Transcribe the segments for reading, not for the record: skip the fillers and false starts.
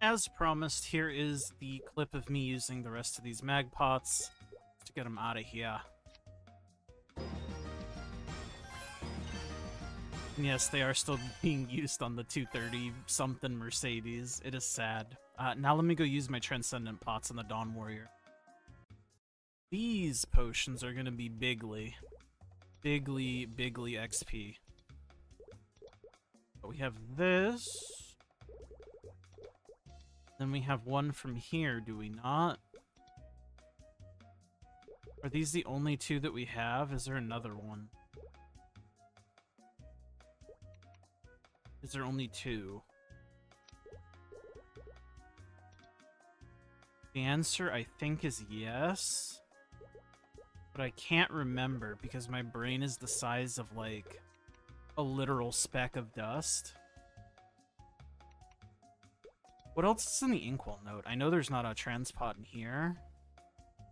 As promised, here is the clip of me using the rest of these mag pots to get them out of here. And yes, they are still being used on the 230-something Mercedes. It is sad. Now let me go use my Transcendent pots on the Dawn Warrior. These potions are going to be bigly XP. But we have this. Then we have one from here, do we not? Are these the only two that we have? Is there another one? Is there only two? The answer, I think, is yes. But I can't remember because my brain is the size of, like, a literal speck of dust. What else is in the Inkwell note? I know there's not a transpot in here.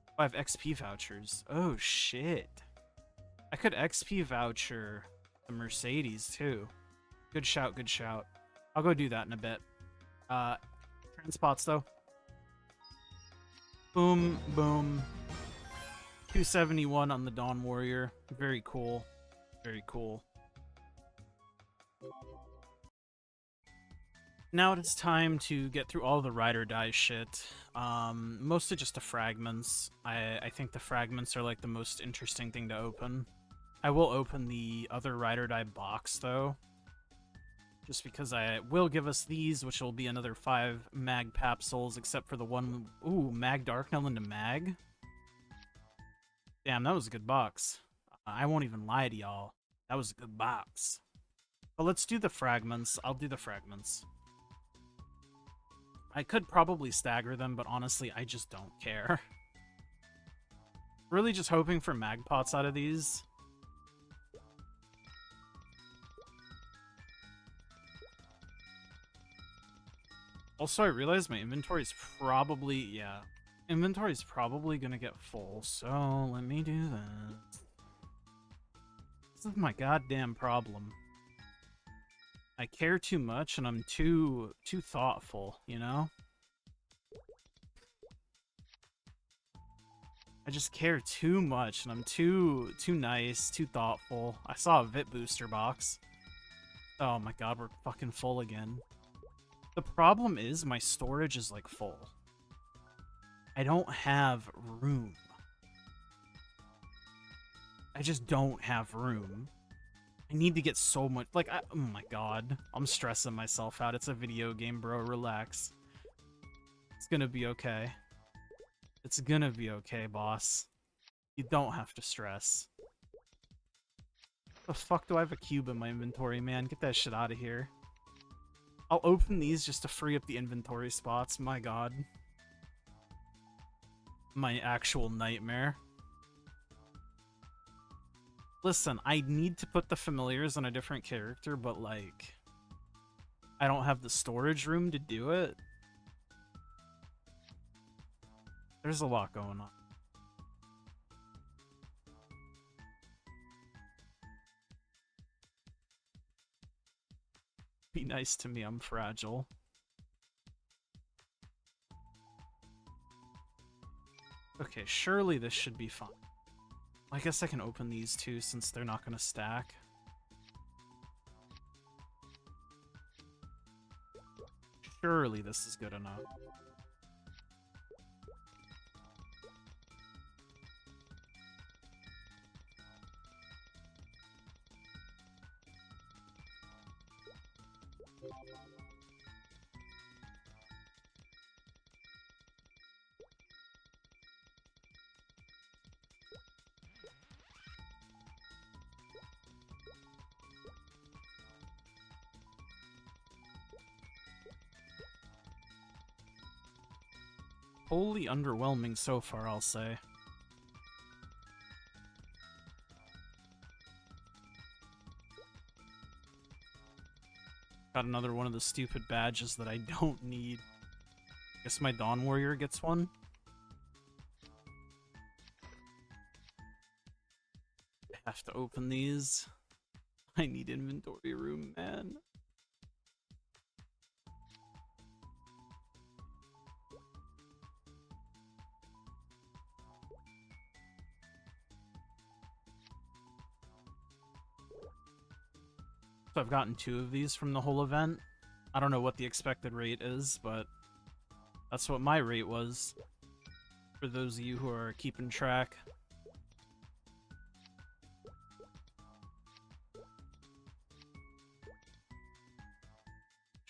Oh, I have XP vouchers. Oh, shit. I could XP voucher the Mercedes, too. Good shout, good shout. I'll go do that in a bit. Transpots, though. Boom, boom. 271 on the Dawn Warrior. Very cool. Very cool. Now it is time to get through all the ride or die shit. Mostly just the fragments. I think the fragments are like the most interesting thing to open. I will open the other ride or die box though. Just because I will give us these, which will be another 5 mag papsules, except for the one... Ooh, mag Darknell into mag? Damn, that was a good box. I won't even lie to y'all. That was a good box. But let's do the fragments. I'll do the fragments. I could probably stagger them, but honestly, I just don't care. Really just hoping for mag pots out of these. Also, I realize my inventory is probably... Yeah. Inventory is probably gonna get full, so let me do that. This is my goddamn problem. I care too much, and I'm too thoughtful, you know? I just care too much, and I'm too nice, too thoughtful. I saw a VIP booster box. Oh my god, we're fucking full again. The problem is my storage is, like, full. I don't have room. I just don't have room. I need to get so much... Like, oh my god. I'm stressing myself out. It's a video game, bro. Relax. It's gonna be okay. It's gonna be okay, boss. You don't have to stress. The fuck do I have a cube in my inventory, man? Get that shit out of here. I'll open these just to free up the inventory spots. My god. My actual nightmare. Listen, I need to put the familiars on a different character, but, like, I don't have the storage room to do it. There's a lot going on. Be nice to me, I'm fragile. Okay, surely this should be fine. I guess I can open these two since they're not going to stack. Surely this is good enough. Wholly underwhelming so far, I'll say. Got another one of the stupid badges that I don't need. Guess my Dawn Warrior gets one. I have to open these. I need inventory room, man. So I've gotten 2 of these from the whole event. I don't know what the expected rate is, but that's what my rate was. For those of you who are keeping track.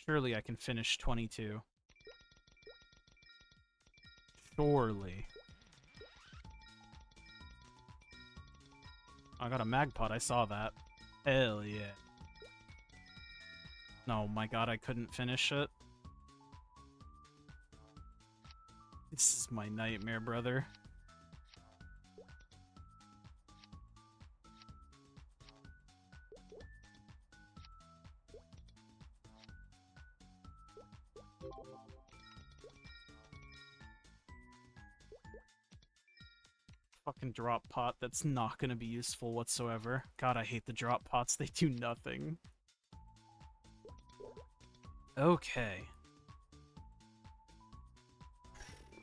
Surely I can finish 22. Surely. I got a magpot, I saw that. Hell yeah. No, my god, I couldn't finish it. This is my nightmare, brother. Fucking drop pot, that's not gonna be useful whatsoever. God, I hate the drop pots, they do nothing. Okay.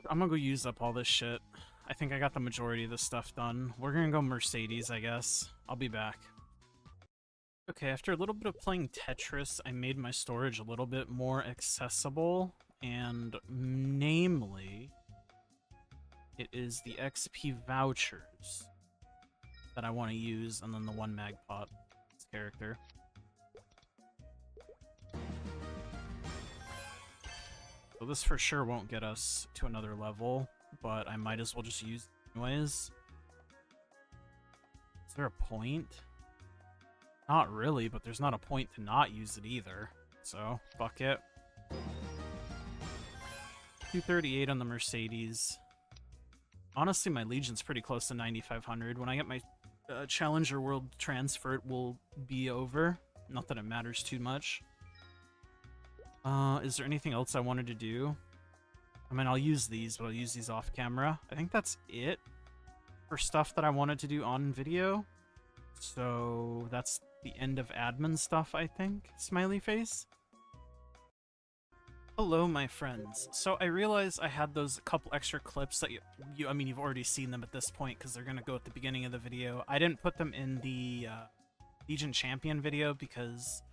I'm gonna go use up all this shit. I think I got the majority of this stuff done. We're gonna go Mercedes, I guess. I'll be back. Okay, after a little bit of playing Tetris, I made my storage a little bit more accessible, and namely, it is the XP vouchers that I want to use, and then the 1 magpot character. So this for sure won't get us to another level, but I might as well just use it anyways. Is there a point? Not really, but there's not a point to not use it either. So, fuck it. 238 on the Mercedes. Honestly, my Legion's pretty close to 9,500. When I get my Challenger World transfer, it will be over. Not that it matters too much. Is there anything else I wanted to do? I mean, I'll use these, but I'll use these off camera. I think that's it for stuff that I wanted to do on video. So that's the end of admin stuff, I think. Smiley face. Hello, my friends. So I realized I had those couple extra clips that I mean, you've already seen them at this point because they're gonna go at the beginning of the video. I didn't put them in the Legion Champion video because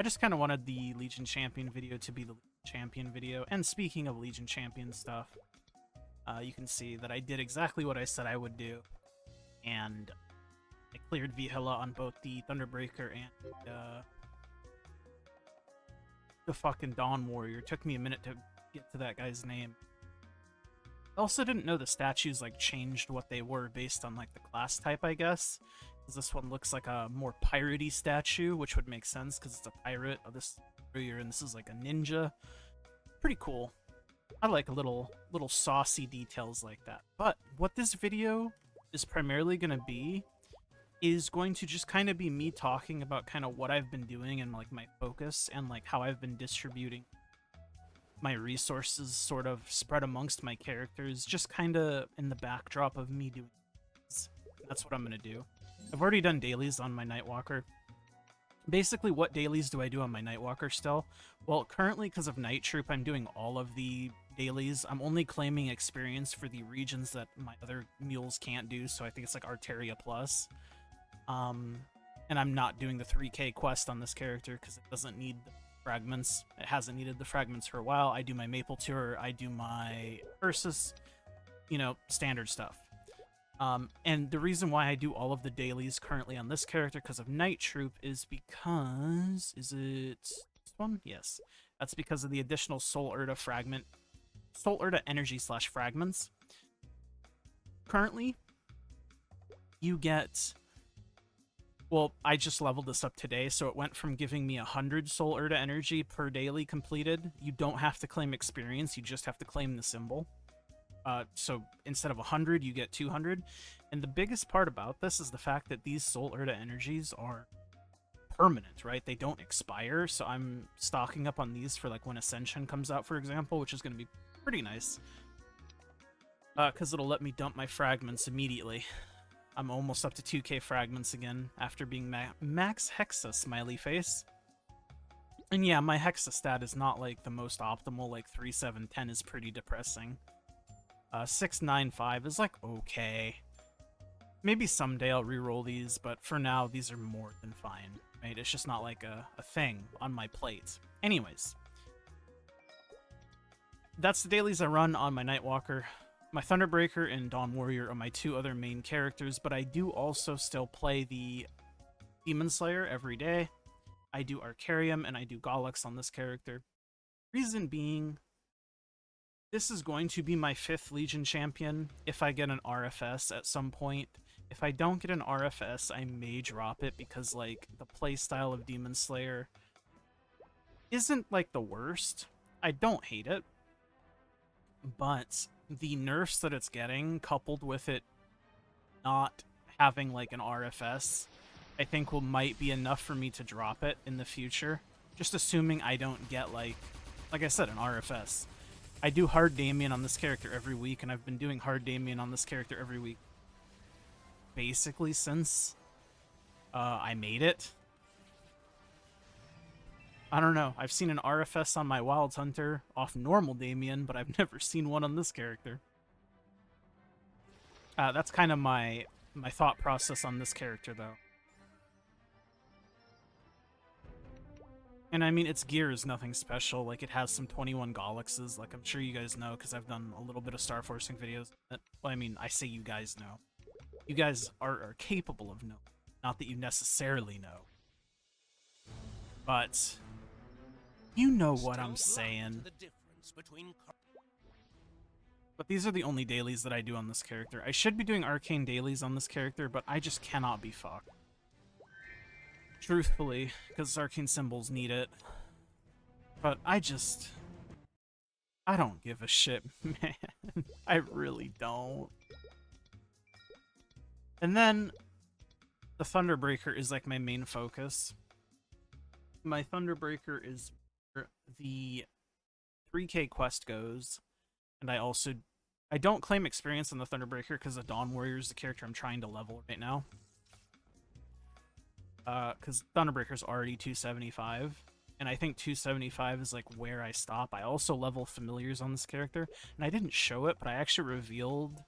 I just kind of wanted the Legion Champion video to be the Champion video. And speaking of Legion Champion stuff, you can see that I did exactly what I said I would do. And I cleared Vihela on both the Thunderbreaker and the fucking Dawn Warrior. It took me a minute to get to that guy's name. I also didn't know the statues like changed what they were based on like the class type, I guess. Because this one looks like a more piratey statue, which would make sense because it's a pirate of this warrior, and this is like a ninja. Pretty cool. I like little saucy details like that. But what this video is primarily going to be is going to just kind of be me talking about kind of what I've been doing and like my focus and like how I've been distributing my resources sort of spread amongst my characters, just kind of in the backdrop of me doing this. That's what I'm going to do. I've already done dailies on my Nightwalker. Basically, what dailies do I do on my Nightwalker still? Well, currently, because of Night Troop, I'm doing all of the dailies. I'm only claiming experience for the regions that my other mules can't do, so I think it's like Arteria Plus. And I'm not doing the 3K quest on this character because it doesn't need the fragments. It hasn't needed the fragments for a while. I do my Maple Tour, I do my Ursus, you know, standard stuff. And the reason why I do all of the dailies currently on this character because of Night Troop is because... Is it this one? Yes. That's because of the additional Soul Urda fragment. Soul Urda energy / fragments. Currently, you get... Well, I just leveled this up today, so it went from giving me 100 Soul Urda energy per daily completed. You don't have to claim experience, you just have to claim the symbol. So instead of 100, you get 200. And the biggest part about this is the fact that these Soul Urda energies are permanent, right? They don't expire, so I'm stocking up on these for like when Ascension comes out, for example, which is going to be pretty nice. Because it'll let me dump my fragments immediately. I'm almost up to 2k fragments again after being max Hexa, smiley face. And yeah, my Hexa stat is not like the most optimal, like 3, 7, 10 is pretty depressing. 6, 9, 5 is like okay. Maybe someday I'll re-roll these, but for now, these are more than fine, right? It's just not like a thing on my plate. Anyways, that's the dailies I run on my Nightwalker. My Thunderbreaker and Dawn Warrior are my two other main characters, but I do also still play the Demon Slayer every day. I do Arcarium and I do Gollux on this character. Reason being, this is going to be my 5th Legion champion if I get an RFS at some point. If I don't get an RFS, I may drop it because, like, the playstyle of Demon Slayer isn't, like, the worst. I don't hate it. But the nerfs that it's getting, coupled with it not having, like, an RFS, I think might be enough for me to drop it in the future. Just assuming I don't get, like I said, an RFS. I do Hard Damien on this character every week, and I've been doing Hard Damien on this character every week basically since I made it. I don't know. I've seen an RFS on my Wild Hunter off normal Damien, but I've never seen one on this character. That's kind of my thought process on this character, though. And I mean, its gear is nothing special. Like, it has some 21 Golluxes. Like, I'm sure you guys know, because I've done a little bit of Star Forcing videos. Well, I mean, I say you guys know. You guys are capable of knowing. Not that you necessarily know. But you know what I'm saying. But these are the only dailies that I do on this character. I should be doing arcane dailies on this character, but I just cannot be fucked. Truthfully, because arcane symbols need it. But I don't give a shit, man. I really don't. And then the Thunderbreaker is like my main focus. My Thunderbreaker is where the 3K quest goes, and I don't claim experience on the Thunderbreaker because the Dawn Warrior is the character I'm trying to level right now. Because Thunderbreaker's already 275, and I think 275 is like where I stop. I also level familiars on this character, and I didn't show it, but I actually revealed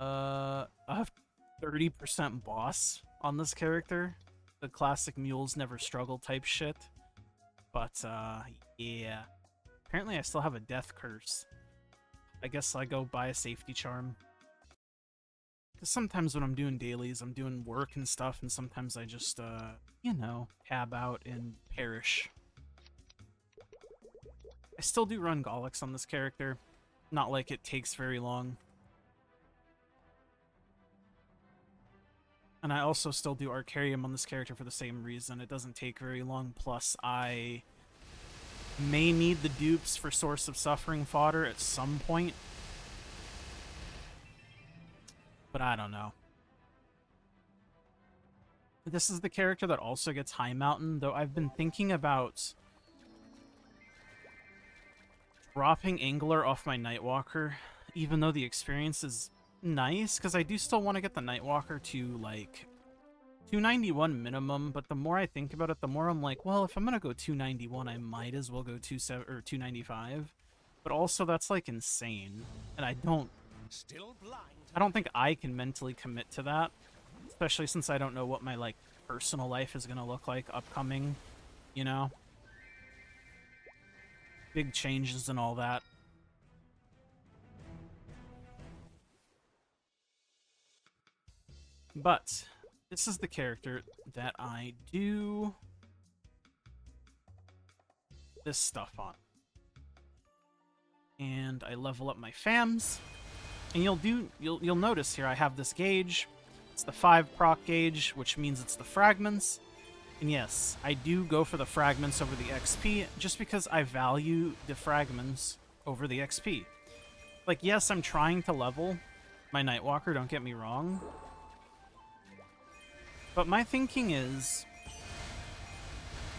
a 30% boss on this character. The classic mules never struggle type shit. But, yeah. Apparently I still have a death curse. I guess I go buy a safety charm. Because sometimes when I'm doing dailies, I'm doing work and stuff, and sometimes I just, you know, tab out and perish. I still do run Gollux on this character. Not like it takes very long. And I also still do Arcarium on this character for the same reason. It doesn't take very long, plus I may need the dupes for Source of Suffering fodder at some point. But I don't know. This is the character that also gets High Mountain, though I've been thinking about dropping Angler off my Nightwalker, even though the experience is nice, because I do still want to get the Nightwalker to, like, 291 minimum, but the more I think about it, the more I'm like, well, if I'm going to go 291, I might as well go 295. But also, that's, like, insane. And I don't think I can mentally commit to that, especially since I don't know what my, like, personal life is going to look like upcoming, you know? Big changes and all that. But this is the character that I do this stuff on. And I level up my fams. And you'll notice here I have this gauge. It's the 5 proc gauge, which means it's the fragments. And yes, I do go for the fragments over the XP, just because I value the fragments over the XP. Like, yes, I'm trying to level my Nightwalker, don't get me wrong. But my thinking is,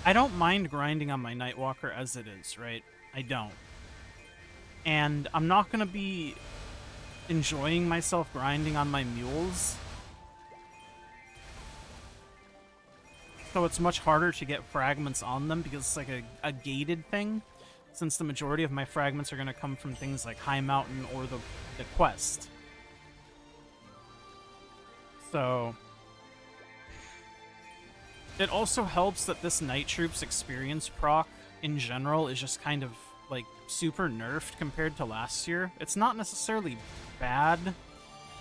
I don't mind grinding on my Nightwalker as it is, right? I don't. And I'm not going to be enjoying myself grinding on my mules. So it's much harder to get fragments on them because it's like a gated thing, since the majority of my fragments are going to come from things like High Mountain or the quest. So it also helps that this Night Troops experience proc in general is just kind of like super nerfed compared to last year. It's not necessarily bad,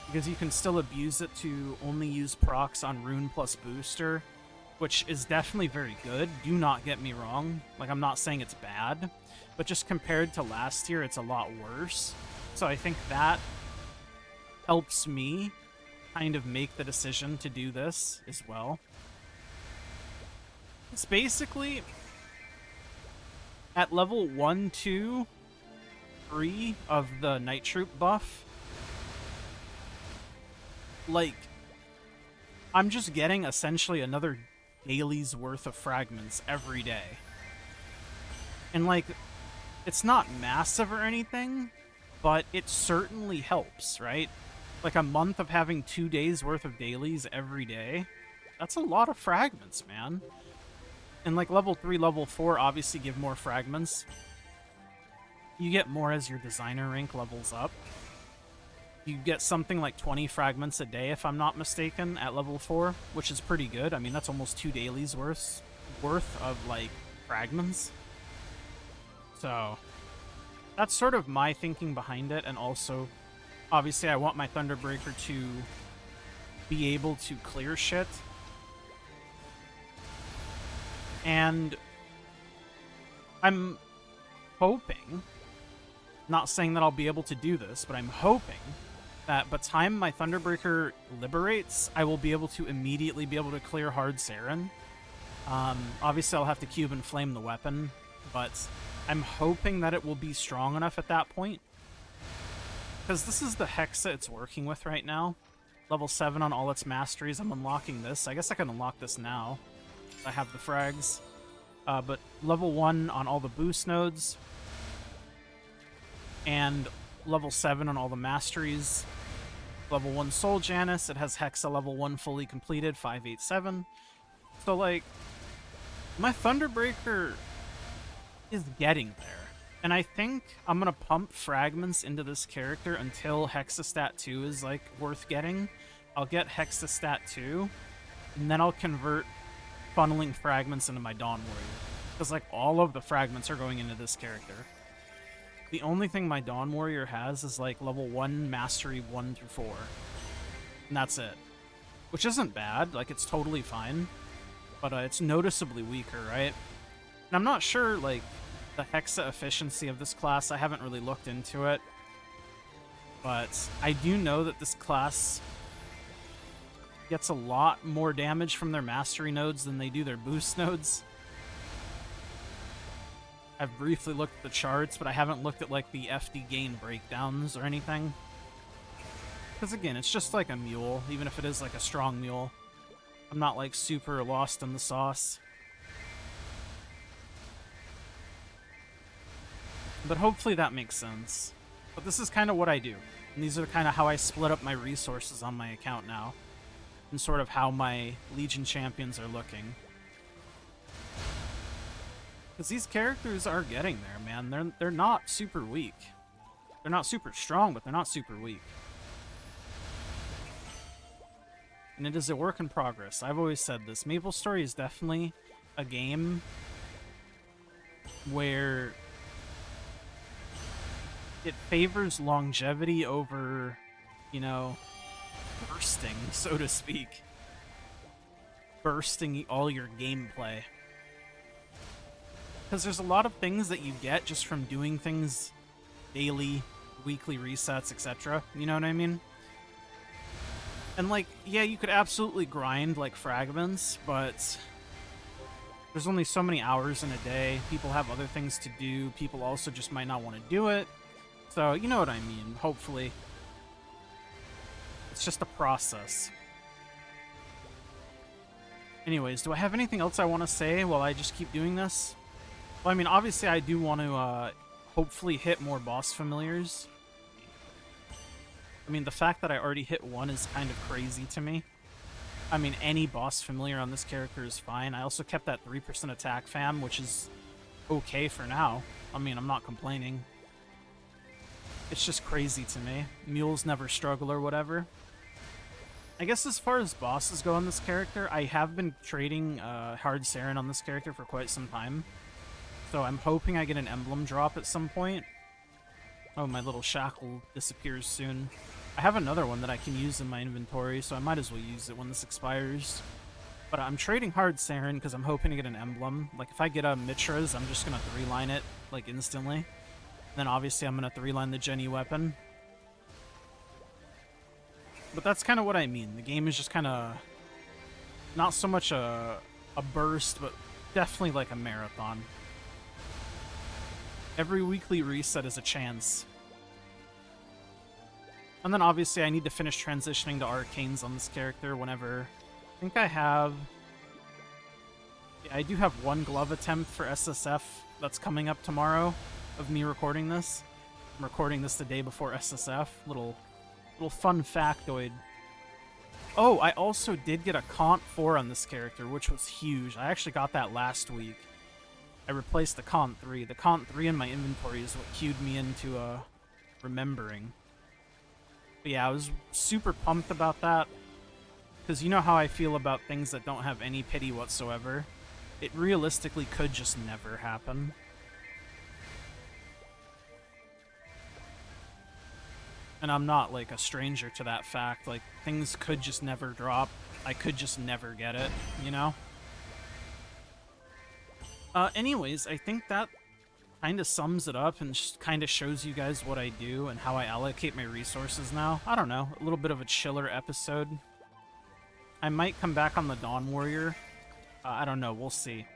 because you can still abuse it to only use procs on Rune plus Booster, which is definitely very good. Do not get me wrong. Like, I'm not saying it's bad, but just compared to last year, it's a lot worse. So I think that helps me kind of make the decision to do this as well. It's basically at level 1, 2, 3 of the Night Troop buff, like, I'm just getting essentially another daily's worth of fragments every day. And, like, it's not massive or anything, but it certainly helps, right? Like, a month of having 2 days worth of dailies every day, that's a lot of fragments, man. And, like, level 3, level 4 obviously give more fragments. You get more as your designer rank levels up. You get something like 20 fragments a day, if I'm not mistaken, at level 4, which is pretty good. I mean, that's almost 2 dailies worth of, like, fragments. So that's sort of my thinking behind it, and also, obviously, I want my Thunderbreaker to be able to clear shit. And I'm hoping, not saying that I'll be able to do this, but I'm hoping that by the time my Thunderbreaker liberates, I will be able to immediately be able to clear Hard Saren. Obviously, I'll have to cube and flame the weapon, but I'm hoping that it will be strong enough at that point. Because this is the Hexa it's working with right now. Level 7 on all its masteries. I'm unlocking this. I guess I can unlock this now. I have the frags. But level 1 on all the boost nodes. And level 7 on all the masteries. Level 1 Soul Janus. It has Hexa level 1 fully completed, 587. So, like, my Thunderbreaker is getting there. And I think I'm going to pump fragments into this character until Hexastat 2 is, like, worth getting. I'll get Hexastat 2, and then I'll convert funneling fragments into my Dawn Warrior. Because, like, all of the fragments are going into this character. The only thing my Dawn Warrior has is, like, level 1 Mastery 1 through 4. And that's it. Which isn't bad. Like, it's totally fine. But it's noticeably weaker, right? And I'm not sure, like, the Hexa efficiency of this class. I haven't really looked into it. But I do know that this class gets a lot more damage from their Mastery nodes than they do their boost nodes. I've briefly looked at the charts, but I haven't looked at, like, the FD gain breakdowns or anything. Because, again, it's just like a mule, even if it is, like, a strong mule. I'm not, like, super lost in the sauce. But hopefully that makes sense. But this is kind of what I do. And these are kind of how I split up my resources on my account now. And sort of how my Legion champions are looking. Because these characters are getting there, man. They're not super weak. They're not super strong, but they're not super weak. And it is a work in progress. I've always said this. MapleStory is definitely a game where it favors longevity over, you know, bursting, so to speak. Bursting all your gameplay. Because there's a lot of things that you get just from doing things daily, weekly resets, etc. You know what I mean? And, like, yeah, you could absolutely grind, like, fragments, but there's only so many hours in a day. People have other things to do. People also just might not want to do it. So, you know what I mean, hopefully. It's just a process. Anyways, do I have anything else I want to say while I just keep doing this? Well, I mean, obviously I do want to hopefully hit more boss familiars. I mean, the fact that I already hit one is kind of crazy to me. I mean, any boss familiar on this character is fine. I also kept that 3% attack fam, which is okay for now. I mean, I'm not complaining. It's just crazy to me. Mules never struggle or whatever. I guess as far as bosses go on this character, I have been trading Hard Saren on this character for quite some time. So I'm hoping I get an emblem drop at some point. Oh, my little shackle disappears soon. I have another one that I can use in my inventory, so I might as well use it when this expires. But I'm trading Hard Saren because I'm hoping to get an emblem. Like, if I get a Mitra's, I'm just going to 3-line it, like, instantly. Then obviously I'm going to 3-line the Jenny weapon. But that's kind of what I mean. The game is just kind of not so much a burst, but definitely like a marathon. Every weekly reset is a chance. And then obviously I need to finish transitioning to arcanes on this character whenever... I think I have... Yeah, I do have one glove attempt for SSF that's coming up tomorrow of me recording this. I'm recording this the day before SSF. Little fun factoid. Oh, I also did get a Cont 4 on this character, which was huge. I actually got that last week. I replaced the Cont 3. The Cont 3 in my inventory is what cued me into remembering. But yeah, I was super pumped about that. Because you know how I feel about things that don't have any pity whatsoever. It realistically could just never happen. And I'm not, like, a stranger to that fact. Like, things could just never drop. I could just never get it, you know? Anyways, I think that kind of sums it up and kind of shows you guys what I do and how I allocate my resources now. I don't know, a little bit of a chiller episode. I might come back on the Dawn Warrior. I don't know, we'll see.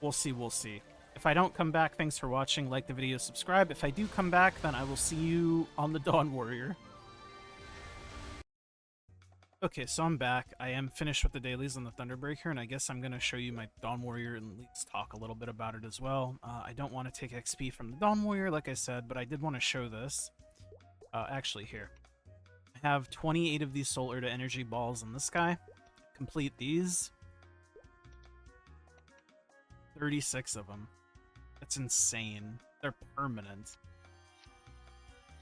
We'll see. If I don't come back, thanks for watching. Like the video, subscribe. If I do come back, then I will see you on the Dawn Warrior. Okay, so I'm back. I am finished with the dailies on the Thunderbreaker, and I guess I'm going to show you my Dawn Warrior and at least talk a little bit about it as well. I don't want to take XP from the Dawn Warrior, like I said, but I did want to show this. Actually, here. I have 28 of these Solar to Energy balls in this guy. Complete these. 36 of them. That's insane. They're permanent.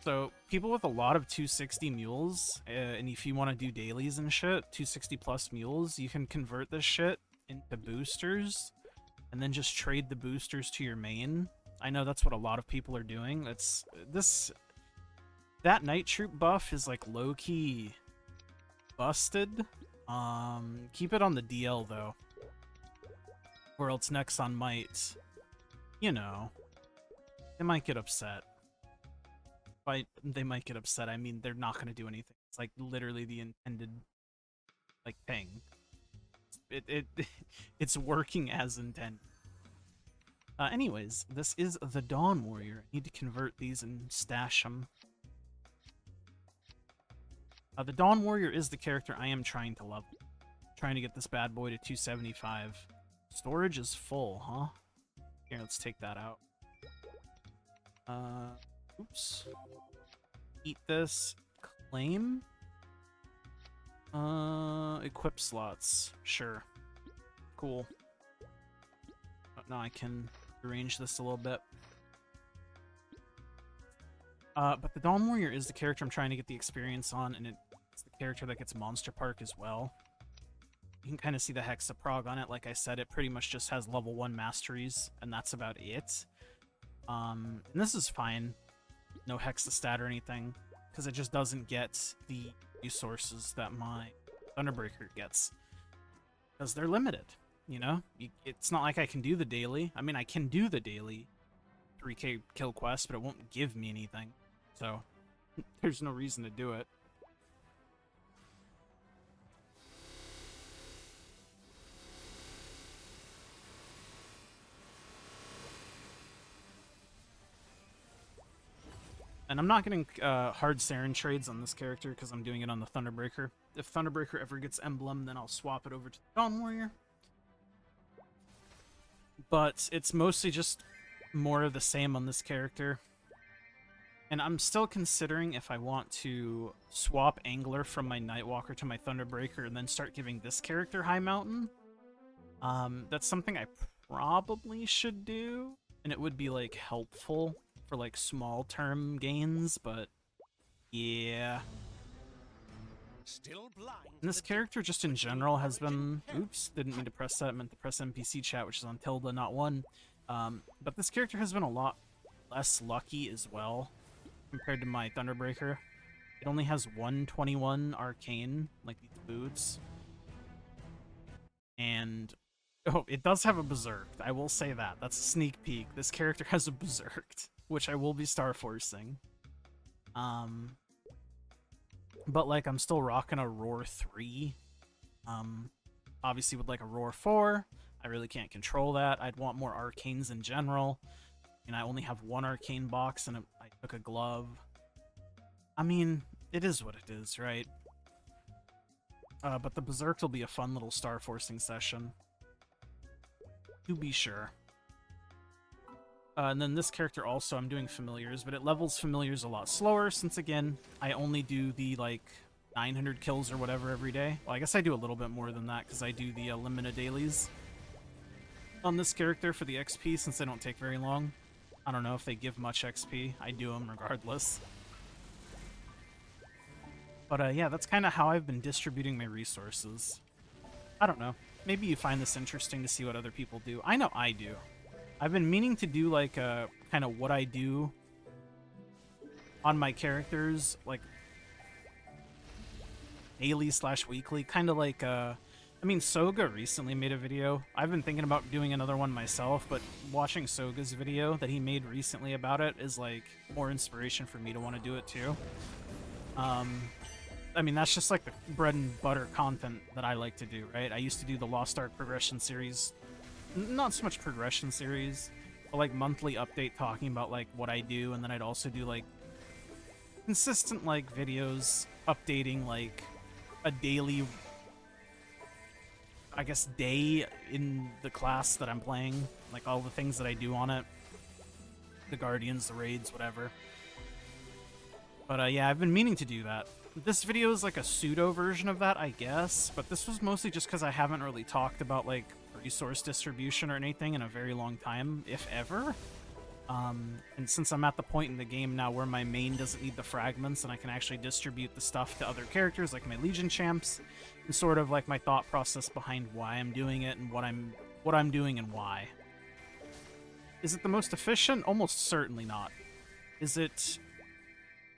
So, people with a lot of 260 mules, and if you want to do dailies and shit, 260 plus mules, you can convert this shit into boosters, and then just trade the boosters to your main. I know that's what a lot of people are doing. That Night Troop buff is, like, low-key busted. Keep it on the DL, though. Or else Nexon might... You know, they might get upset. By they might get upset, I mean they're not going to do anything. It's like literally the intended, like, thing. It's working as intended. Anyways, this is the Dawn Warrior. I need to convert these and stash them. The Dawn Warrior is the character I am trying to level. Trying to get this bad boy to 275. Storage is full, huh? Here, let's take that out. Oops. Eat this. Claim? Equip slots. Sure. Cool. But now I can arrange this a little bit. But the Dawn Warrior is the character I'm trying to get the experience on, and it's the character that gets Monster Park as well. You can kind of see the Hexaprog on it. Like I said, it pretty much just has level 1 masteries, and that's about it. And this is fine. No Hexastat or anything, because it just doesn't get the resources that my Thunderbreaker gets. Because they're limited, you know? It's not like I can do the daily. I mean, I can do the daily 3k kill quest, but it won't give me anything. So, there's no reason to do it. And I'm not getting hard Saren trades on this character because I'm doing it on the Thunderbreaker. If Thunderbreaker ever gets Emblem, then I'll swap it over to the Dawn Warrior. But it's mostly just more of the same on this character. And I'm still considering if I want to swap Angler from my Nightwalker to my Thunderbreaker and then start giving this character High Mountain. That's something I probably should do, and it would be, like, helpful for, like, small term gains, but yeah. Still blind. And this character, just in general, has been... Oops, didn't mean to press that. I meant to press NPC chat, which is on tilde, not 1. But this character has been a lot less lucky as well, compared to my Thunderbreaker. It only has 121 arcane, like these boots. And... Oh, it does have a Berserked. I will say that. That's a sneak peek. This character has a Berserked, which I will be star forcing. But, like, I'm still rocking a Roar 3. Obviously with, like, a Roar 4, I really can't control that. I'd want more arcanes in general. And I only have 1 arcane box, and I took a glove. I mean, it is what it is, right? But the Berserk will be a fun little star forcing session. To be sure. And then this character also, I'm doing familiars, but it levels familiars a lot slower since, again, I only do the, like, 900 kills or whatever every day. Well, I guess I do a little bit more than that because I do the limited dailies on this character for the XP since they don't take very long. I don't know if they give much XP. I do them regardless. But yeah, that's kind of how I've been distributing my resources. I don't know. Maybe you find this interesting to see what other people do. I know I do. I've been meaning to do, like, kind of what I do on my characters, like, daily/weekly. Kind of like, I mean, Soga recently made a video. I've been thinking about doing another one myself, but watching Soga's video that he made recently about it is, like, more inspiration for me to want to do it, too. I mean, that's just like the bread and butter content that I like to do, right? I used to do the Lost Ark progression series. Not so much progression series, but like monthly update talking about like what I do, and then I'd also do like consistent like videos updating like a daily, I guess, day in the class that I'm playing, like all the things that I do on it. The Guardians, the raids, whatever. But yeah, I've been meaning to do that. This video is like a pseudo version of that, I guess, but this was mostly just because I haven't really talked about like resource distribution or anything in a very long time, if ever. And since I'm at the point in the game now where my main doesn't need the fragments and I can actually distribute the stuff to other characters like my Legion champs, and sort of like my thought process behind why I'm doing it and what I'm doing and why. Is it the most efficient? Almost certainly not. Is it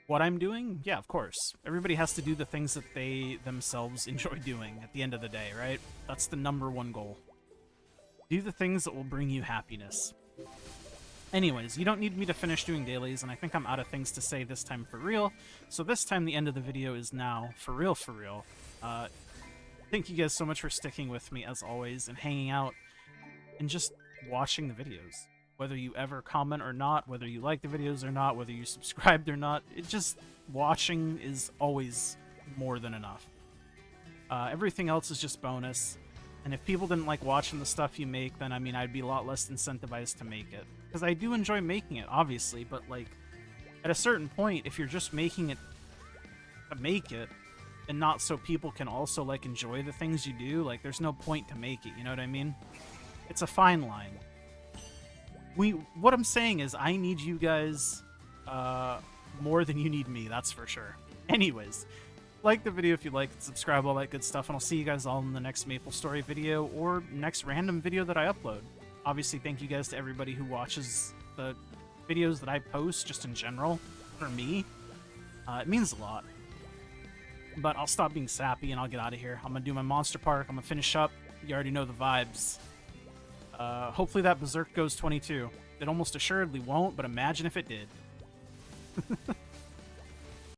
what I'm doing? Yeah, of course. Everybody has to do the things that they themselves enjoy doing at the end of the day, right? That's the #1 goal. Do the things that will bring you happiness. Anyways, you don't need me to finish doing dailies, and I think I'm out of things to say this time for real. So this time the end of the video is now for real, for real. Thank you guys so much for sticking with me as always and hanging out and just watching the videos. Whether you ever comment or not, whether you like the videos or not, whether you subscribed or not, it just, watching is always more than enough. Everything else is just bonus, and if people didn't like watching the stuff you make, then, I mean, I'd be a lot less incentivized to make it. Because I do enjoy making it, obviously, but, like, at a certain point, if you're just making it to make it, and not so people can also, like, enjoy the things you do, like, there's no point to make it, you know what I mean? It's a fine line. What I'm saying is, I need you guys more than you need me, that's for sure. Anyways, like the video if you like, subscribe, all that good stuff, and I'll see you guys all in the next MapleStory video or next random video that I upload. Obviously, thank you guys to everybody who watches the videos that I post, just in general, for me. It means a lot. But I'll stop being sappy and I'll get out of here. I'm gonna do my Monster Park, I'm gonna finish up. You already know the vibes. Hopefully that Berserk goes 22. It almost assuredly won't, but imagine if it did.